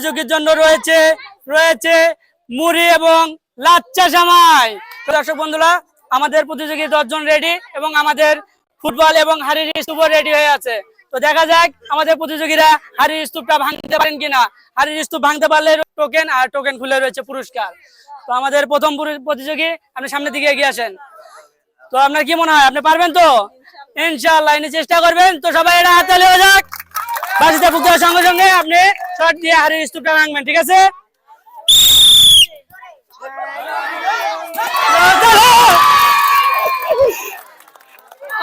প্রতিযোগীর জন্য রয়েছে রয়েছে মুড়ি এবং লাচ্চা সেমাই। দর্শক বন্ধুরা, আমাদের প্রতিযোগী 10 জন রেডি এবং আমাদের ফুটবল এবং হাড়ির স্তূপ রেডি হয়ে আছে। তো দেখা যাক আমাদের প্রতিযোগীরা হাড়ির স্তূপটা ভাঙতে পারেন কিনা। হাড়ির স্তূপ ভাঙতে পারলে টোকেন, আর টোকেন খুলে রয়েছে পুরস্কার। তো আমাদের প্রথম প্রতিযোগী, আপনি সামনের দিকে এগিয়ে আসেন। তো আপনার কি মনে হয়, আপনি পারবেন তো? ইনশাআল্লাহ, ইনি চেষ্টা করবেন। তো সবাই এটা হাতে লেগে যাক। বাসিতে ফুক দেওয়ার সঙ্গে সঙ্গে আপনি শট দিয়ে হাড়ির স্তূপটা ভাঙবেন, ঠিক আছে?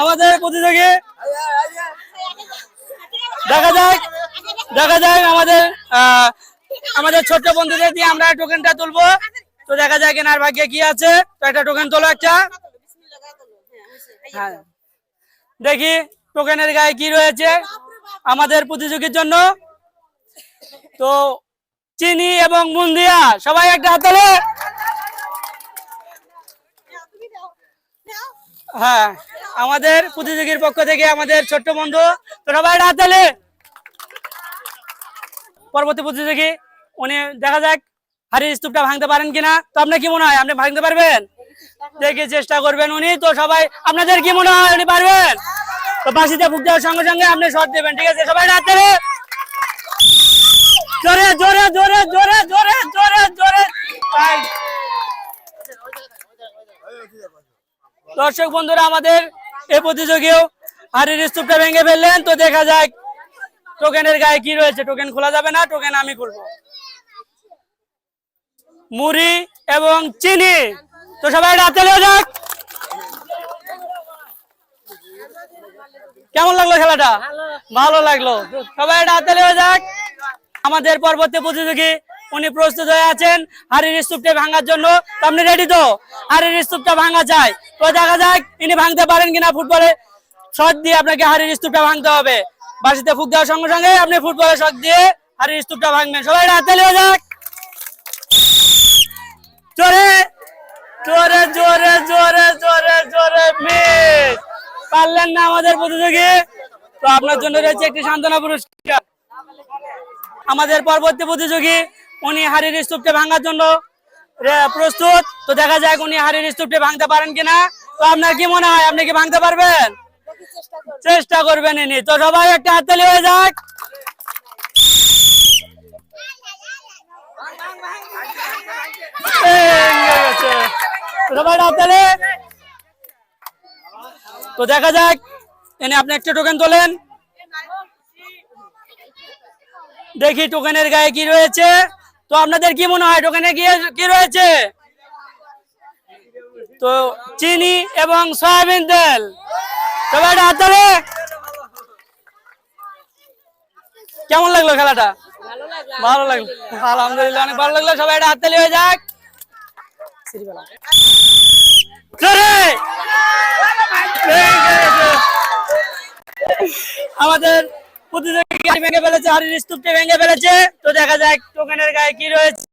আমাদের প্রতিযোগী দেখা যাক আমাদের ছোট্ট বন্ধুদের দিয়ে আমরা টোকেনটা তুলবো। তো দেখা যাক এনার ভাগ্যে কি আছে। তো একটা টোকেন তোলো একটা। হ্যাঁ, দেখি টোকেনের গায়ে কি রয়েছে আমাদের প্রতিযোগীর জন্য। তো চিনি এবং মুন্দিয়া, সবাই একটা হাততালি। হ্যাঁ, আমাদের প্রতিযোগীর পক্ষ থেকে আমাদের ছোট্ট বন্ধু। তো সবাই একটা হাততালি। পরবর্তী প্রতিযোগী, উনি দেখা যাক হাড়ির স্তূপটা ভাঙতে পারেন কিনা। তো আপনার কি মনে হয়, আপনি ভাঙতে পারবেন? দেখি চেষ্টা করবেন উনি। তো সবাই, আপনাদের কি মনে হয়, উনি পারবেন? তো বাঁশিতে ফুক দেওয়ার সঙ্গে সঙ্গে আপনি শট দেবেন, ঠিক আছে? সবাই হাত ধরে জোরে জোরে জোরে জোরে জোরে জোরে জোরে। দর্শক বন্ধুরা, আমাদের এই প্রতিযোগীও হাড়ির স্তূপটা ভেঙে ফেললেন। তো দেখা যাক টোকেনের গায়ে কি রয়েছে। টোকেন খোলা যাবে না, টোকেন আমি খুলবো। মুড়ি এবং চিনি। তো সবাই হাতে লেগে যাক। কেমন লাগলো খেলাটা? ভালো লাগলো। সবাই হাতে লেগে যাক। আমাদের পরবর্তী প্রতিযোগী, উনি প্রস্তুত হয়ে আছেন হাড়ির স্তূপটা ভাঙার জন্য। তো আপনি রেডি তো? হাড়ির স্তূপটা ভাঙা চাই। তো দেখা যাক ইনি ভাঙতে পারেন কিনা। ফুটবলে শট দিয়ে আপনাকে হাড়ির স্তূপটা ভাঙতে হবে। বাঁশিতে ফুক দেওয়ার সঙ্গে সঙ্গে আপনি ফুটবলের শট দিয়ে হাড়ির স্তূপটা ভাঙবেন। সবাই হাতে লেগে যাক। জোরে জোরে জোরে জোরে জোরে জোরে। মিস পারলেন না আমাদের প্রতিযোগী। তো আপনার জন্য রয়েছে একটি সান্ত্বনা পুরস্কার। আমাদের পরবর্তী প্রতিযোগী, উনি হাড়ির স্তূপটা ভাঙার জন্য প্রস্তুত। তো দেখা যাক উনি হাড়ির স্তূপটা ভাঙতে পারেন কিনা। তো আপনার কি মনে হয়, আপনি কি ভাঙতে পারবেন? চেষ্টা করবেন ইনি। তো সবাই একটা হাততালি হয়ে যাক। সবাই হাততালি। তো দেখা যাক এনে আপনি একটা টোকেন তোলেন। দেখি টোকেনের গায়ে কি রয়েছে। তো আপনাদের কি মনে হয়, টোকেনে কি রয়েছে? তো চিনি এবং সয়াবিন তেল। সবাই হাততালি। কেমন লাগলো খেলাটা? ভালো লাগলো, আলহামদুলিল্লাহ, অনেক ভালো লাগলো। সবাই হাততালি হয়ে যাক। আমাদের প্রতিযোগী ভেঙে ফেলেছে, হাড়ির স্তূপটা ভেঙে ফেলেছে। তো দেখা যাক টোকেনের গায়ে কি রয়েছে।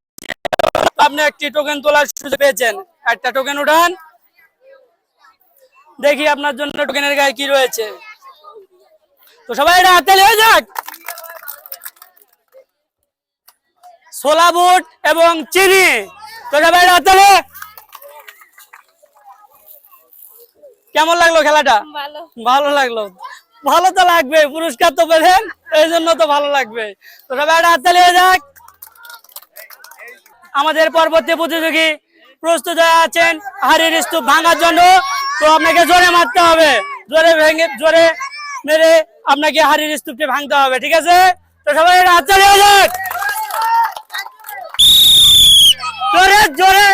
আপনি একটি টোকেন তোলার সুযোগ পেয়েছেন। একটা টোকেন উঠান। দেখি আপনার জন্য টোকেনের গায়ে কি রয়েছে। তো সবাই হাতে লেগে যাক। ছোলা বুট এবং চিনি। তো সবাই হাতে লে। কেমন লাগলো খেলাটা? ভালো লাগলো। ভালো তো লাগবে, পুরস্কার তো পেলেন, এই জন্য তো ভালো লাগবে। তো সবাই হাতে লেগে যাক। আমাদের পরবর্তী প্রতিযোগী প্রস্তুত হয়ে আছেন হাড়ির স্তূপ ভাঙার জন্য। তো আপনাকে জোরে মারতে হবে, জোরে মেরে আপনাকে হাড়ির স্তূপটি ভাঙতে হবে, ঠিক আছে? তো সবাই হাতে লেগে যাক। জোরে জোরে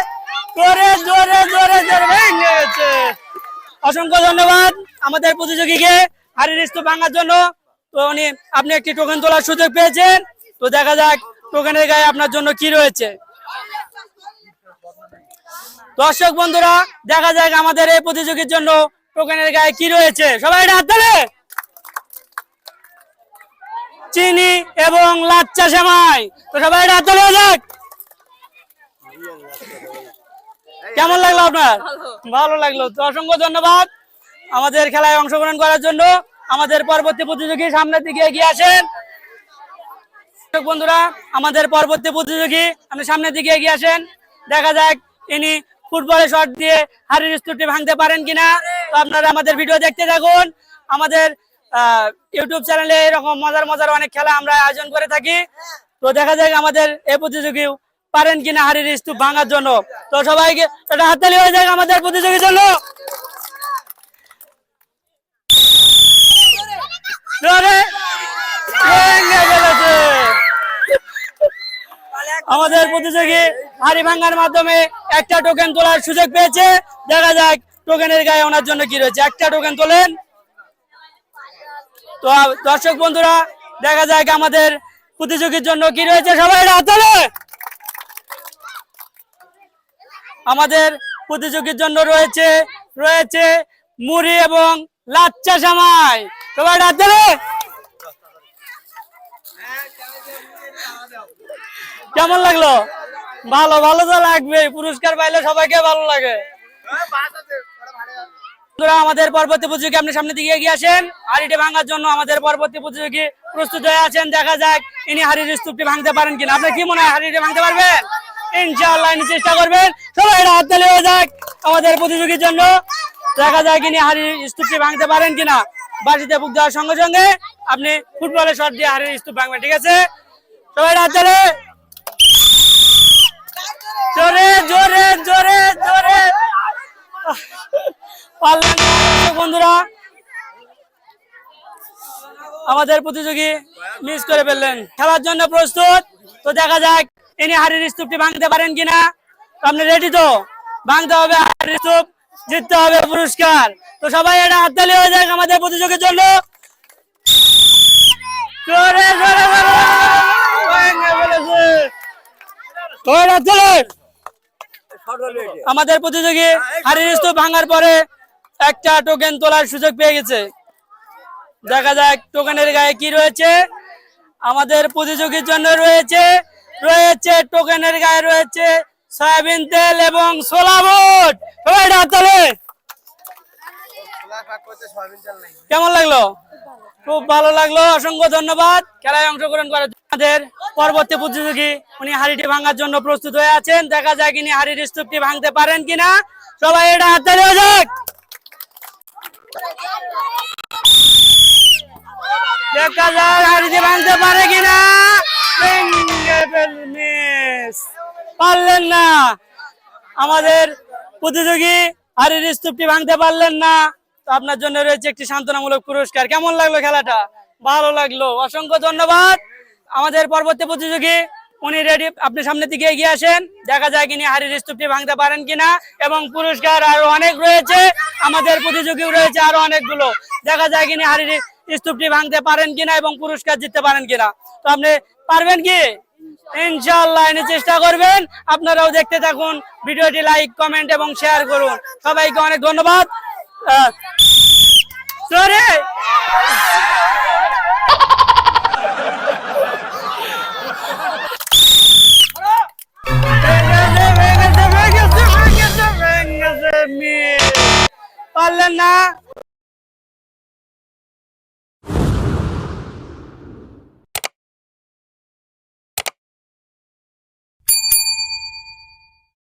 জোরে জোরে জোরে জোরে ভেঙে গেছে। অসংখ্য ধন্যবাদ আমাদের প্রতিযোগীকে হাড়ির স্তূপ ভাঙার জন্য। তো আপনি একটি টোকেন তোলার সুযোগ পেয়েছেন। তো দেখা যাক টোকেনের গায়ে আপনার জন্য কি রয়েছে। দর্শক বন্ধুরা, দেখা যাক আমাদের এই প্রতিযোগীর জন্য টোকেনের গায়ে কি রয়েছে। সবাই হাত তালে। চিনি এবং লাচ্চা সেমাই। তো সবাই হাত তালে যাক। কেমন লাগলো আপনার? ভালো লাগলো। তো অসংখ্য ধন্যবাদ আমাদের খেলায় অংশগ্রহণ করার জন্য। আমাদের পরবর্তী প্রতিযোগী সামনের দিকে এগিয়ে আসেন। বন্ধুরা, আমাদের পরবর্তী প্রতিযোগী আপনি সামনের দিকে এগিয়ে আসেন। দেখা যাক ইনি ফুটবলের শট দিয়ে হাড়ির স্তূপটি ভাঙতে পারেন কিনা। তো আপনারা আমাদের ভিডিও দেখতে থাকুন। আমাদের ইউটিউব চ্যানেলে এরকম মজার মজার অনেক খেলা আমরা আয়োজন করে থাকি। তো দেখা যাক আমাদের এই প্রতিযোগী পারেন কিনা হাড়ির স্তূপ ভাঙার জন্য। তো সবাইকে একটা হাততালি হয়ে যাক আমাদের প্রতিযোগীর জন্য। আমাদের প্রতিযোগী হাড়ি ভাঙার মাধ্যমে একটা টোকেন তোলার সুযোগ পেয়েছে। দেখা যাক টোকেনের গায়ে ওনার জন্য কি রয়েছে। একটা টোকেন তোলেন। তো দর্শক বন্ধুরা, দেখা যাক আমাদের প্রতিযোগীর জন্য কি রয়েছে। সবাই হাত তোলে। আমাদের প্রতিযোগীর জন্য রয়েছে মুড়ি এবং লাচ্চা সেমাই। সবাই হাত তোলে। কেমন লাগলো? ভালো ভালো তো লাগবে, পুরস্কার পাইলে সবাইকে ভালো লাগে। আমাদের পরবর্তী প্রতিযোগী আপনি সামনের দিকে এগিয়ে আসেন। হাড়িটি ভাঙার জন্য আমাদের পরবর্তী প্রতিযোগী প্রস্তুত হয়ে আছেন। দেখা যাক ইনি হাড়ির স্তূপটি ভাঙতে পারেন কিনা। আপনার কি মনে হয় হাড়িটি ভাঙতে পারবেন? ইনশাআল্লাহ ইনি চেষ্টা করবেন। সবাই হাত তালি হয়ে যাক আমাদের প্রতিযোগীর জন্য। দেখা যাক ইনি হাড়ির স্তূপটি ভাঙতে পারেন কিনা। বাড়িতে বুক দেওয়ার সঙ্গে সঙ্গে আপনি ফুটবলের শট দিয়ে হাড়ির স্তূপ ভাঙবেন, ঠিক আছে? সবাই হাত তালি। জোরে জোরে জোরে জোরে। বন্ধুরা, আমাদের প্রতিযোগী মিস করে ফেললেন। খেলার জন্য প্রস্তুত। তো দেখা যাক ইনি হাড়ির স্তূপটি ভাঙতে পারেন কিনা। আপনি রেডি তো? ভাঙতে হবে হাড়ির স্তূপ, জিততে হবে পুরস্কার। তো সবাই এটা হাততালি হয়ে যাক আমাদের প্রতিযোগীর জন্য। জোরে জোরে আমাদের প্রতিযোগী হাড়ির স্তূপ ভাঙার পরে একটা টোকেন তোলার সুযোগ পেয়ে গেছে। দেখা যাক টোকেনের গায়ে কি রয়েছে। আমাদের প্রতিযোগীর জন্য রয়েছে টোকেনের গায়ে রয়েছে সয়াবিন তেল এবং ছোলা বুট। কেমন লাগলো? খুব ভালো লাগলো। অসংখ্য ধন্যবাদ খেলায় অংশগ্রহণ করার জন্য। আমাদের পরবর্তী প্রতিযোগী উনি হাড়িটি ভাঙার জন্য প্রস্তুত হয়ে আছেন। দেখা যাক ইনি হাড়ির স্তূপটি ভাঙতে পারেন কিনা। সবাই এটা হাততালি হয়ে যাক। দেখা যাক হাড়িটি ভাঙতে পারে কিনা। পারলেন না। আমাদের প্রতিযোগী হাড়ির স্তূপটি ভাঙতে পারলেন না। তো আপনার জন্য রয়েছে একটি সান্ত্বনামূলক পুরস্কার। কেমন লাগলো খেলাটা? ভালো লাগলো। অসংখ্য ধন্যবাদ। আমাদের পরবর্তী প্রতিযোগী উনি রেডি, আপনি সামনের দিকে এগিয়ে আসেন। দেখা যায় কিনা হাড়ির স্তূপটি ভাঙতে পারেন কিনা। এবং পুরস্কার আরো অনেক রয়েছে। আমাদের প্রতিযোগী রয়েছে আরো অনেকগুলো। দেখা যায় কিনা হাড়ির স্তূপটি ভাঙতে পারেন কিনা এবং পুরস্কার জিততে পারেন কিনা। তো আপনি পারবেন কি? ইনশাআল্লাহ ইনি চেষ্টা করবেন। আপনারাও দেখতে থাকুন। ভিডিওটি লাইক, কমেন্ট এবং শেয়ার করুন। সবাইকে অনেক ধন্যবাদ। সরি। পারলেন না।